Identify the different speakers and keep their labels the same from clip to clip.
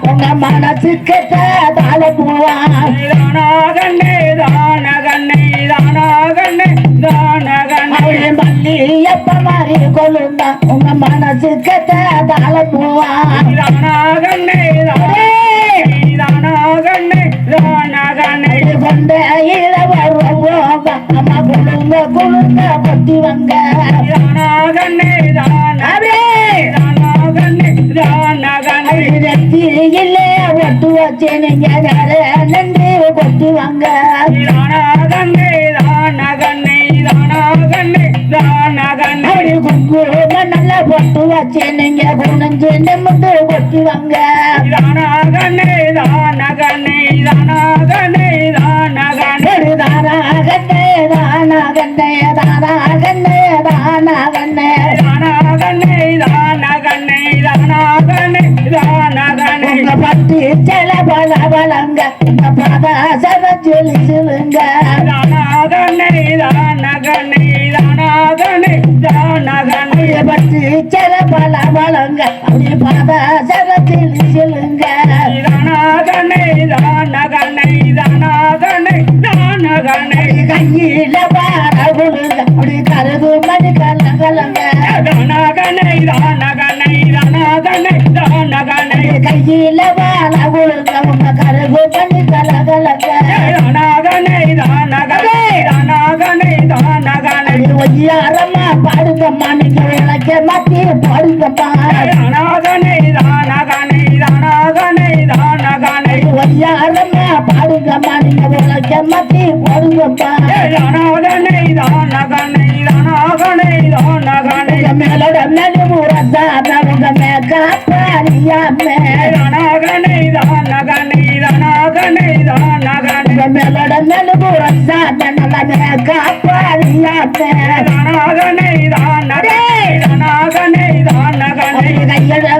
Speaker 1: உங்க மனசுக்கு தாழ பூவா மல்லியப்ப மாதிரி கொழுந்தா உங்க மனசுக்கு தாழ பூவா கொண்ட இல வருவோங்க அம்மா குழுங்க குழுங்க கொட்டி வங்க இல்ல ஒட்டு வச்சு நீங்க நன்றி கொட்டி வங்க குங்கும நல்லா பொட்டு வச்சு நீங்க குணஞ்சு நிமிட்டு கொட்டி வங்க பத்தி செல பல பலங்க பாதாசத சொல்லி சொல்லுங்க பத்தி செல பல பலங்க அப்படி பாதாசத சொல்லி சொல்லுங்க கையில பாட கொடுங்க அப்படி கருது மணி கலங்க கையில வாழ கொடுங்க உங்க கருது மணி கலங்க ஒய்யாரமா பாடுங்கம்மா நீங்க விளக்க மாத்தி பாடுங்கம்மா ஒய்யாரமா பாடுங்கம்மா நீங்க விளக்க மாத்தி பாடுங்கம்மா மேலோட மேலே ஊரதான் உங்க மேக்காப்பாரியாமே மேலோட மேலே ஊரதான் நல்ல மேக்காப்பாரியாமே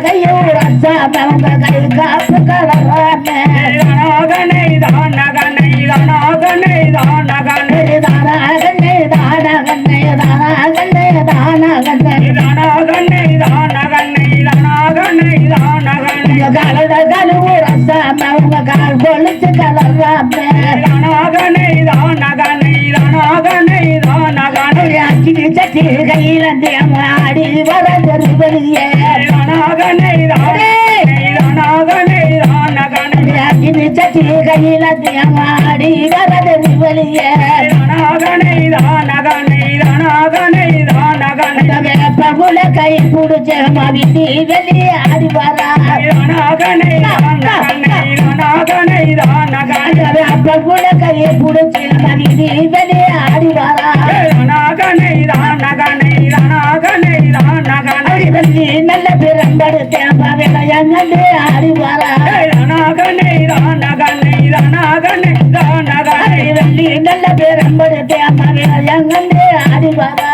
Speaker 1: கையூரசா உங்க கை காப்பு கலராமே கொலுச்சு கலராமே சட்டி கையில ஆடி வரது வெளியே சட்டி கையில ஆடி வரது வெளியே பகுல கை குடிச்ச மகிழ்ச்சி வெளியே ஆடி வரா பகுல கை குடிச்ச மகிழ்ச்சி வெளியே ஆடி வரா நல்ல பெரும்படு தேம்பா விளையாண்டு ஆடி வரா நல்ல பெரும்படு தேம்பா விளையாண்டு ஆடி வரா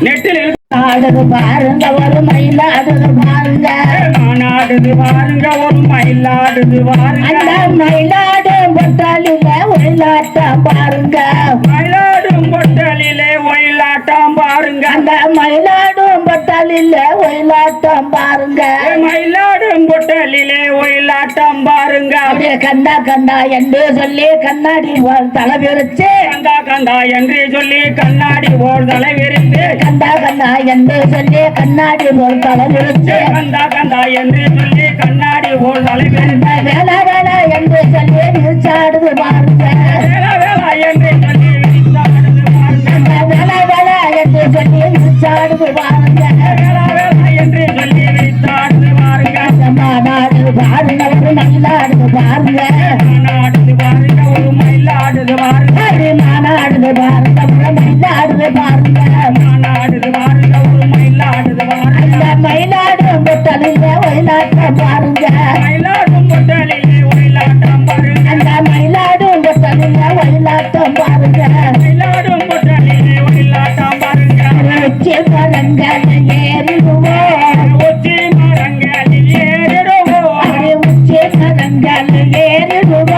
Speaker 2: நெட்டில்
Speaker 1: ஆடுது பாருங்க ஒரு மயிலாடுது பாருங்க
Speaker 2: நாடுது பாருங்க ஒரு மயிலாடுது பாருங்க
Speaker 1: அந்த மயிலாடும் பொட்டலில ஒயிலாட்டம் பாருங்க
Speaker 2: மயிலாடும் பொட்டலிலே ஒயிலாட்டம் பாருங்க
Speaker 1: அந்த மயிலாடும் பொட்டலில ஒயிலாட்டம் பாருங்க
Speaker 2: மயிலாடும் பொட்டலிலே ஒயிலாட்டம் பாருங்க
Speaker 1: அப்படியே கண்டா கண்டா என்று சொல்லி கண்ணாடி போல் தலை விரிச்சு
Speaker 2: கண்டா கண்டா என்று சொல்லி கண்ணாடி போல் தலை விரித்து
Speaker 1: கண்டா கண்டா என்று சொல்லி கண்ணாடி போல் தலை விரிச்சு
Speaker 2: கண்டா கண்டா என்று சொல்லி கண்ணாடி போல் தலை விரித்து
Speaker 1: வேலை வேலை என்று சொல்லி விரிச்சாடுது பாருங்க
Speaker 2: வேலை வேலை என்று சொல்லி விரிச்சாடுது பாருங்க
Speaker 1: வேலை வேலை என்று சொல்லி விரிச்சாடுது பாருங்க
Speaker 2: வேலை வேலை என்று சொல்லி விரிச்சாடுது பாருங்க
Speaker 1: மாநாடு பாருங்க ஒரு மயிலாடுது பாருங்க
Speaker 2: மாநாடுது பாருங்க ஒரு மயிலாடுது பாருங்க
Speaker 1: மாநாடுது பாருங்க ஒரு மயிலாடுது பாருங்க
Speaker 2: மாநாடுது பாருங்க ஒரு மயிலாடுது பாருங்க
Speaker 1: அந்த மயிலாடும் பொட்டலில ஒயிலாட்டம் பாருங்க
Speaker 2: மயிலாடும் பொட்டலிலே ஒயிலாட்டம் பாருங்க
Speaker 1: அந்த மயிலாடும் பொட்டலில ஒயிலாட்டம் பாருங்க
Speaker 2: மயிலாடும் பொட்டலிலே ஒயிலாட்டம் பாருங்க
Speaker 1: உச்சி மரங்கள் ஏறிடுவோம்
Speaker 2: உச்சி மரங்களில் ஏறிடுவோம்
Speaker 1: உச்சி மரங்கள் ஏறிடுவோம்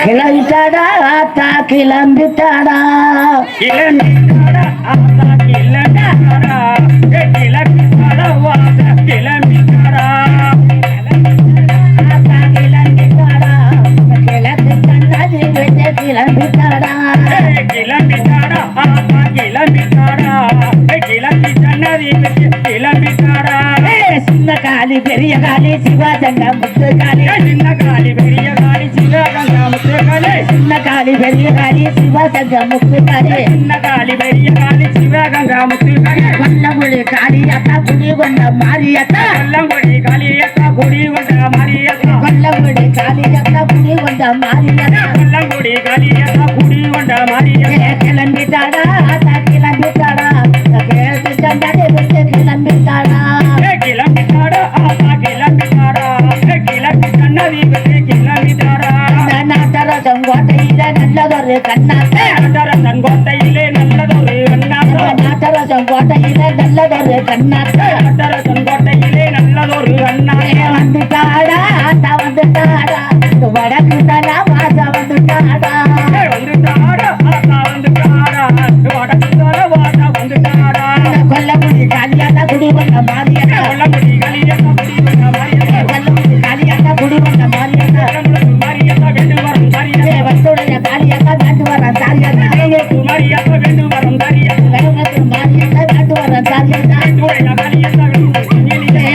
Speaker 1: கிளம்பிட்டாடா ஆத்தா கிளம்பிட்டாடா
Speaker 2: கிளம்பிட்டாடா ஆத்தா கிளம்பிட்டாடா கிளம்பிட்டாடா வாச கிளம்பிட்டாடா
Speaker 1: ஆத்தா கிளம்பிட்டாடா கிழக்கு கண்ணாடி விட்டு கிளம்பிட்டாடா
Speaker 2: கிளம்பிட்டாடா ஆத்தா கிளம்பிட்டாடா கிளம்பி கண்ணாடி விட்டு கிளம்பிட்டாடா
Speaker 1: சின்ன காலி பெரிய காலி சிவாஜங்க முத்து காலி
Speaker 2: சின்ன காலி பெரிய காலி சிவகங்கா முத்து காலி
Speaker 1: சின்ன காலி பெரிய காலி சிவாஜங்க முத்து காலி
Speaker 2: சின்ன காலி பெரிய காலி சிவகங்கா முத்து காலி
Speaker 1: கொல்லங்குடி காளியத்தா குடி கொண்ட மாரியத்தா
Speaker 2: கொல்லங்குடி காளியத்தா குடி கொண்ட மாரியத்தா
Speaker 1: கொல்லங்குடி காளியத்தா குடி கொண்ட மாரியத்தா
Speaker 2: கொல்லங்குடி காளியத்தா குடி கொண்ட மாரியத்தா
Speaker 1: கிளம்பிட்டாடா ஆத்தா கிளம்பிட்டாடா கேட்டு சண்டாடி விட்டு கிளம்பிட்டாடா
Speaker 2: கிளம்பிட்டாடா ஆத்தா கிளம்பிட்டாடா கிளம்பி கண்ணாடி விட்டு கிளம்பிட்டாடா
Speaker 1: நாட்டரசம் கோட்டையில நல்லதொரு கண்ணாத்த
Speaker 2: நாட்டரசன் கோட்டையிலே நல்லதொரு அண்ணாத்தா
Speaker 1: நாட்டரசம் கோட்டையில நல்லதொரு கண்ணாத்த
Speaker 2: நாட்டரசன் கோட்டையிலே நல்லதொரு அண்ணாத்தா
Speaker 1: வந்துட்டாடா ஆத்தா வந்துட்டாடா வடக்கு தலா வாச வந்துட்டாடா
Speaker 2: வந்துட்டாடா ஆத்தா வந்துட்டாடா வடக்கு தல வாச வந்துட்டாடா
Speaker 1: கொல்லங்குடி காளியாத்தா குடி கொண்ட மாரியத்தா
Speaker 2: கொல்லங்குடி காளியத்தா குடி கொண்ட மாரியத்தா
Speaker 1: கொல்லங்குடி காளியாத்தா குடி கொண்ட மாரியத்தா
Speaker 2: மாரியத்தா வேண்டு வரும் காரியத்தா
Speaker 1: வத்துடைய காளியாத்தா வேண்டு வர சாரியத்தா
Speaker 2: மாரியத்தா வேண்டு வரும் காரியத்தா
Speaker 1: வேகத்து மாரியத்தா வேண்டு வர சாரியத்தா
Speaker 2: காளியத்தா வேண்டு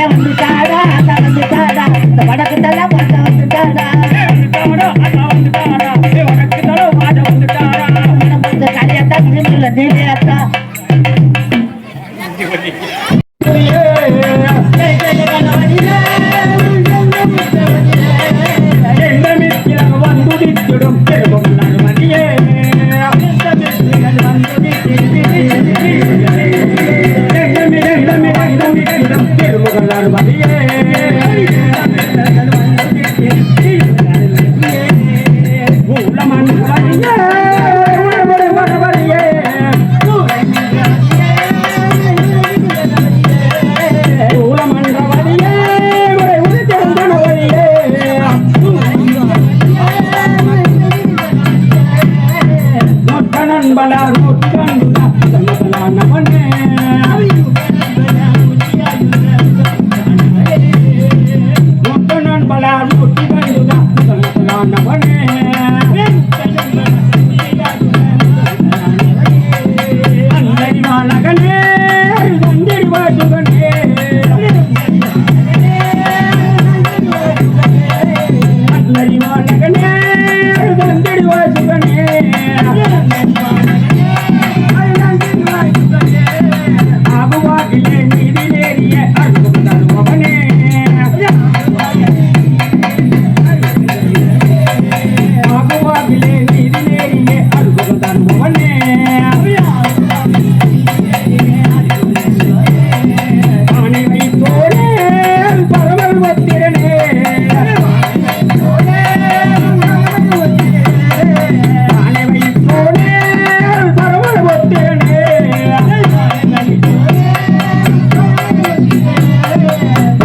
Speaker 1: வந்துட்டாடா ஆத்தா வந்துட்டாடா வடக்கு தலா வாச வந்துட்டாடா
Speaker 2: வந்துட்டாடா ஆத்தா வந்துட்டாடா வடக்கு தல வாச வந்துட்டாடா
Speaker 1: காளியாத்தா திரும்பில தேவியாத்தா
Speaker 2: வந்துடித்திடும் பெருமொழார் மதியே பெருமொழார் மதியே ஊழமன் வழியே வழியே ஊழமன்ற வழியே உதித்திருந்தன வழியே நொட்டனன்பலார் நொட்டன்புலா சமதலான மண்ணே நொட்டனன்பலார் நொட்டன்புலா சமதலான மண்ணே அந்தரிவானகனே அந்தரிவாசுகனே அந்தரிவானகனே அந்தரிவாசுகனே ஆகுவாகிலே நீதிலேறிய அற்புத தருவவனே ஆகுவாகிலே நீதிலேறிய அற்புத தருவவனே ஆணை வைத்தோனே பரமல் வத்திரனே ஆணை வைத்தோனே பரமல் வத்திரனே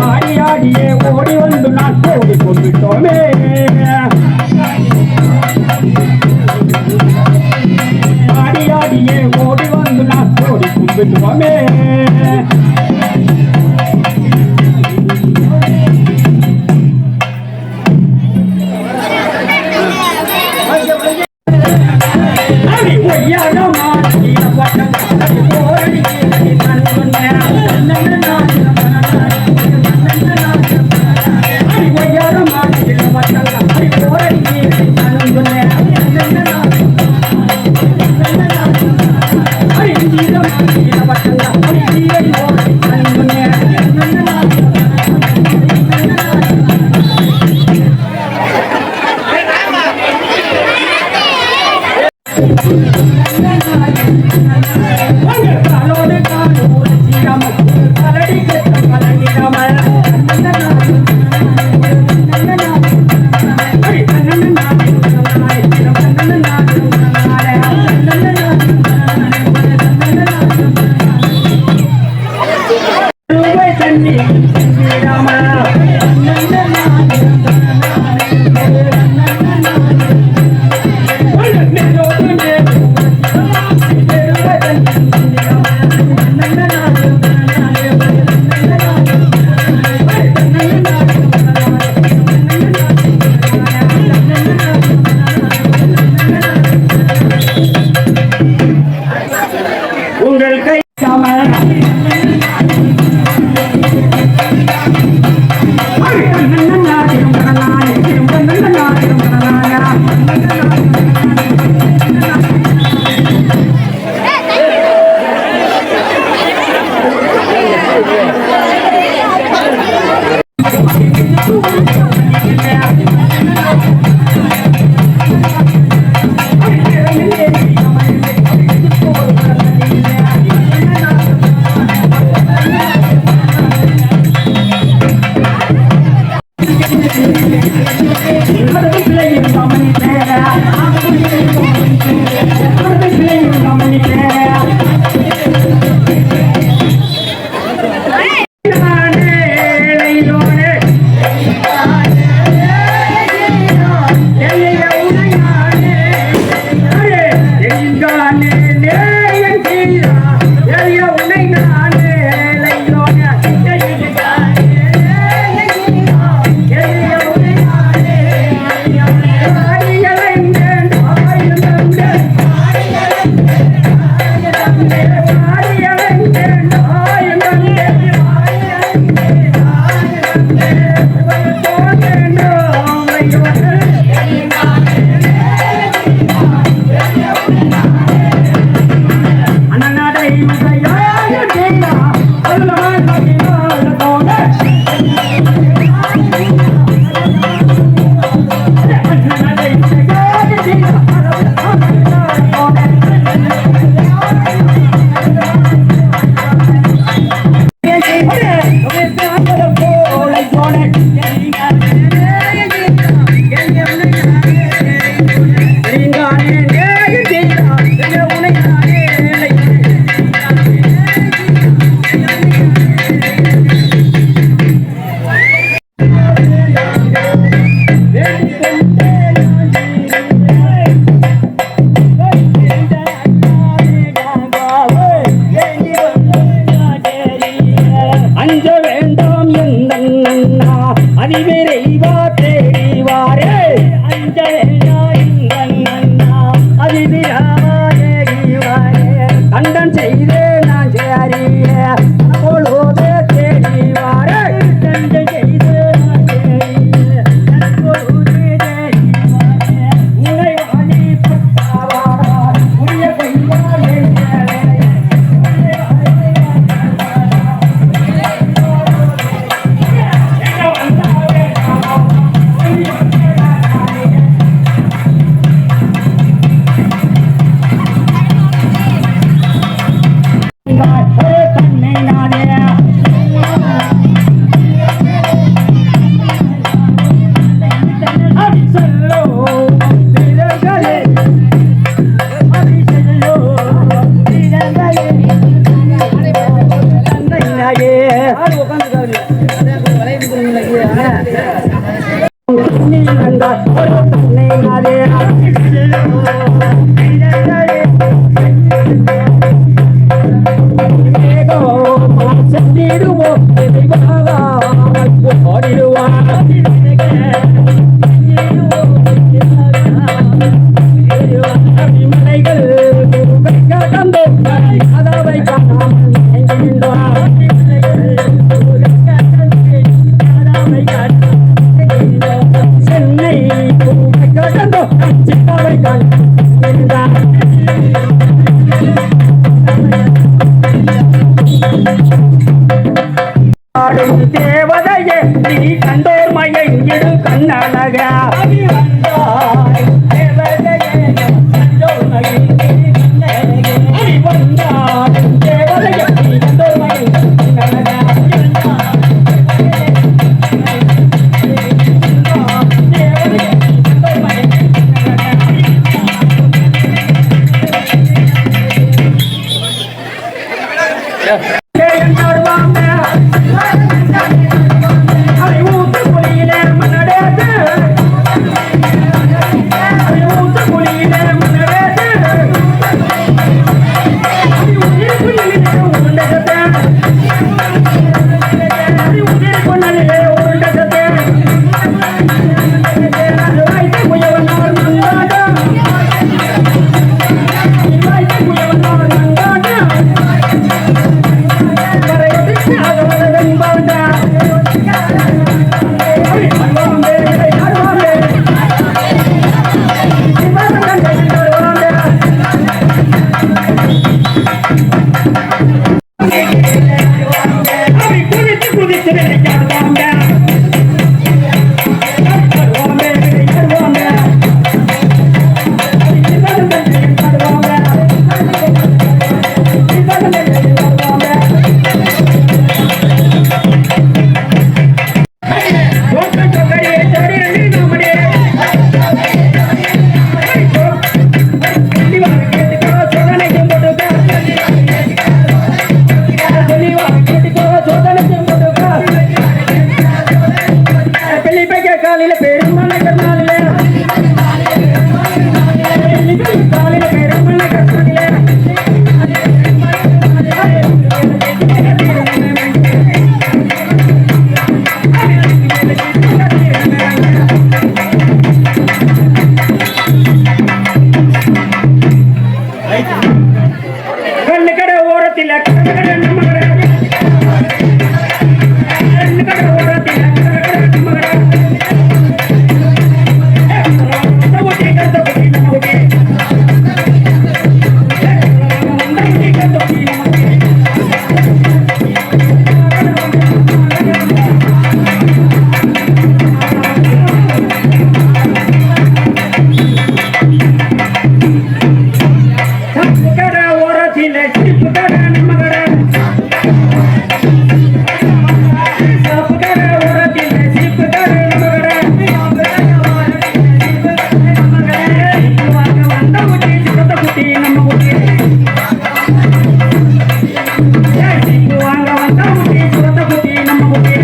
Speaker 2: ஆடி ஆடியே ஓடி வந்து நான் ஓடி கொண்டுட்டோமே ஆடி ஆடியே ஓடி வந்து நான் ஓடி கொண்டுட்டோமே அடி ஒய்யாரமா போரடி கண்ணன் அடுத்த பிள்ளையும் கவனித்தேன் அடுத்த பிள்ளையும் கவனித்தேன் கண்டன் செய்தே நான் சேரிய பொழுது தேடி வார கண்டன் செய்தே நான் சேரிய பொழுது தேடி உனை வாணி பட்டாவாரா உரிய கையாலே தேவதையே நீ கண்டோர் மயங்கிடு கண்ணழகா காலையில பெருமலை கண்ணாலில காலையில பெருமலை கண்ணாலில கண்ணு கடை ஓரத்தில் கடை நம்ம கடை கண்ணு கடை ஓரத்தில் கடை நம்ம கடை ஊட்டி கத்த ஊட்டி நம்ம ஊட்டி கத்த ஊட்டி கடை ஓரத்தில் சிப்பு கடை நம்ம கடை சப்பு கடை ஓரத்தில் சிப்பு கடை நம்ம கடை வாங்க வந்த ஊட்டி கத்த ஊட்டி நம்ம ஊட்டி வாங்க வந்த ஊட்டி கத்த ஊட்டி நம்ம ஊட்டி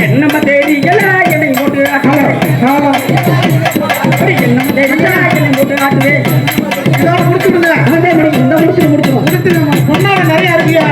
Speaker 2: என்னம தெரியல என்னை போட்டு என்னம தெரியல என்னை போட்டு ஆட்டுவே
Speaker 1: முடிச்சுடுங்க
Speaker 2: முடிச்சிடும்
Speaker 1: பொண்ணாட நிறைய இருக்கியா